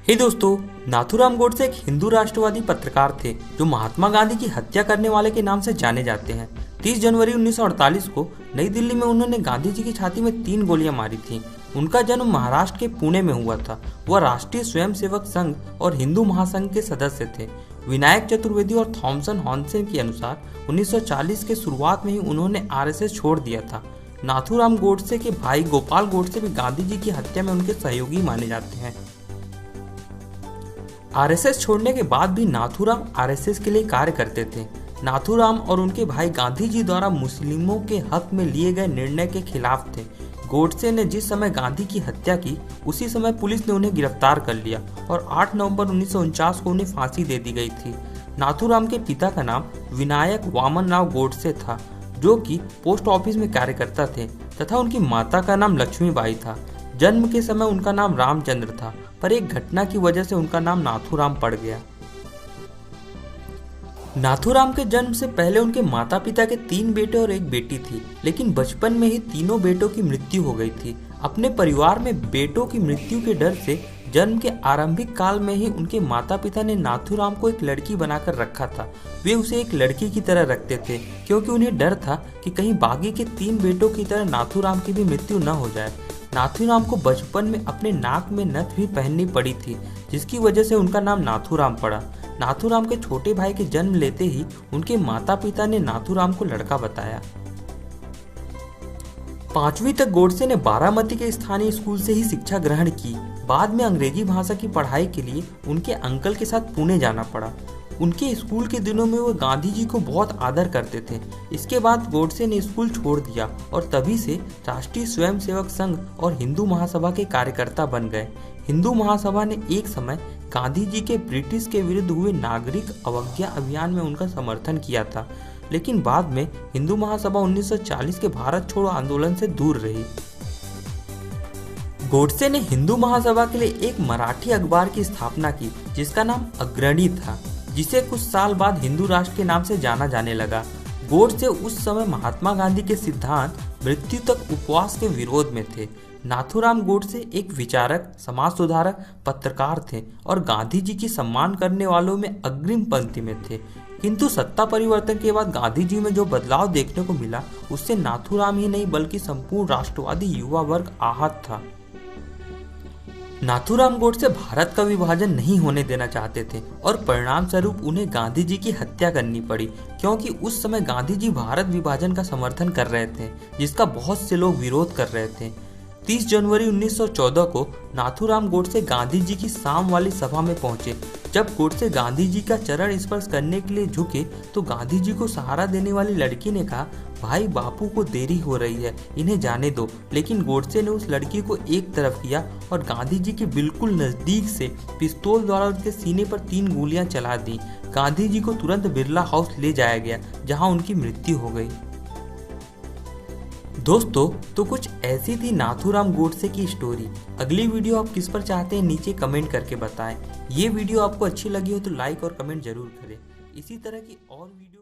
हे दोस्तों, नाथूराम गोडसे एक हिंदू राष्ट्रवादी पत्रकार थे जो महात्मा गांधी की हत्या करने वाले के नाम से जाने जाते हैं। 30 जनवरी 1948 को नई दिल्ली में उन्होंने गांधी जी की छाती में 3 गोलियां मारी थीं। उनका जन्म महाराष्ट्र के पुणे में हुआ था। वह राष्ट्रीय स्वयंसेवक संघ और हिंदू महासंघ के सदस्य थे। विनायक चतुर्वेदी और थॉमसन हॉनसेन के अनुसार 1940 के शुरुआत में ही उन्होंने आरएसएस छोड़ दिया था। नाथूराम गोडसे के भाई गोपाल गोडसे भी गांधी जी की हत्या में उनके सहयोगी माने जाते हैं। आरएसएस छोड़ने के बाद भी नाथूराम आरएसएस के लिए कार्य करते थे। नाथूराम और उनके भाई गांधी जी द्वारा मुस्लिमों के हक में लिए गए निर्णय के खिलाफ थे। गोडसे ने जिस समय गांधी की हत्या की, उसी समय पुलिस ने उन्हें गिरफ्तार कर लिया और 8 नवंबर 1949 को उन्हें फांसी दे दी गई थी। नाथूराम के पिता का नाम विनायक वामन राव गोडसे था, जो कि पोस्ट ऑफिस में कार्य करता थे, तथा उनकी माता का नाम लक्ष्मीबाई था। जन्म के समय उनका नाम रामचंद्र था, पर एक घटना की वजह से उनका नाम नाथूराम पड़ गया। नाथूराम के जन्म से पहले उनके माता पिता के 3 बेटे और 1 बेटी थी, लेकिन बचपन में ही तीनों बेटों की मृत्यु हो गई थी। अपने परिवार में बेटों की मृत्यु के डर से जन्म के आरंभिक काल में ही उनके माता पिता ने नाथूराम को एक लड़की बनाकर रखा था। वे उसे एक लड़की की तरह रखते थे, क्योंकि उन्हें डर था कि कहीं बाकी के 3 बेटों की तरह नाथूराम की भी मृत्यु न हो जाए। नाथूराम को बचपन में अपने नाक में नथ भी पहननी पड़ी थी, जिसकी वजह से उनका नाम नाथूराम पड़ा। नाथूराम के छोटे भाई के जन्म लेते ही उनके माता पिता ने नाथूराम को लड़का बताया। 5वीं तक गोडसे ने बारामती के स्थानीय स्कूल से ही शिक्षा ग्रहण की। बाद में अंग्रेजी भाषा की पढ़ाई के लिए उनके अंकल के साथ पुणे जाना पड़ा। उनके स्कूल के दिनों में वो गांधी जी को बहुत आदर करते थे। इसके बाद गोडसे ने स्कूल छोड़ दिया और तभी से राष्ट्रीय स्वयंसेवक संघ और हिंदू महासभा के कार्यकर्ता बन गए। हिंदू महासभा ने एक समय गांधी जी के ब्रिटिश के विरुद्ध हुए नागरिक अवज्ञा अभियान में उनका समर्थन किया था, लेकिन बाद में हिंदू महासभा 1940 के भारत छोड़ो आंदोलन से दूर रही। गोडसे ने हिंदू महासभा के लिए एक मराठी अखबार की स्थापना की, जिसका नाम अग्रणी था, जिसे कुछ साल बाद हिंदू राष्ट्र के नाम से जाना जाने लगा। गोडसे उस समय महात्मा गांधी के सिद्धांत मृत्यु तक उपवास के विरोध में थे। नाथूराम गोडसे एक विचारक, समाज सुधारक, पत्रकार थे और गांधी जी की सम्मान करने वालों में अग्रिम पंक्ति में थे। किंतु सत्ता परिवर्तन के बाद गांधी जी में जो बदलाव देखने को मिला, उससे नाथूराम ही नहीं बल्कि संपूर्ण राष्ट्रवादी युवा वर्ग आहत था। नाथूराम गोडसे भारत का विभाजन नहीं होने देना चाहते थे और परिणाम स्वरूप उन्हें गांधी जी की हत्या करनी पड़ी, क्योंकि उस समय गांधी जी भारत विभाजन का समर्थन कर रहे थे, जिसका बहुत से लोग विरोध कर रहे थे। 30 जनवरी 1914 को नाथूराम गोडसे गांधी जी की शाम वाली सभा में पहुंचे। जब गोडसे गांधी जी का चरण स्पर्श करने के लिए झुके तो गांधी जी को सहारा देने वाली लड़की ने कहा, भाई बापू को देरी हो रही है, इन्हें जाने दो। लेकिन गोडसे ने उस लड़की को एक तरफ किया और गांधी जी के बिल्कुल नजदीक से पिस्तौल द्वारा उनके सीने पर 3 गोलियां चला दी। गांधी जी को तुरंत बिरला हाउस ले जाया गया, जहां उनकी मृत्यु हो गई। दोस्तों, तो कुछ ऐसी थी नाथूराम गोडसे की स्टोरी। अगली वीडियो आप किस पर चाहते हैं, नीचे कमेंट करके बताएं। ये वीडियो आपको अच्छी लगी हो तो लाइक और कमेंट जरूर करें। इसी तरह की और वीडियो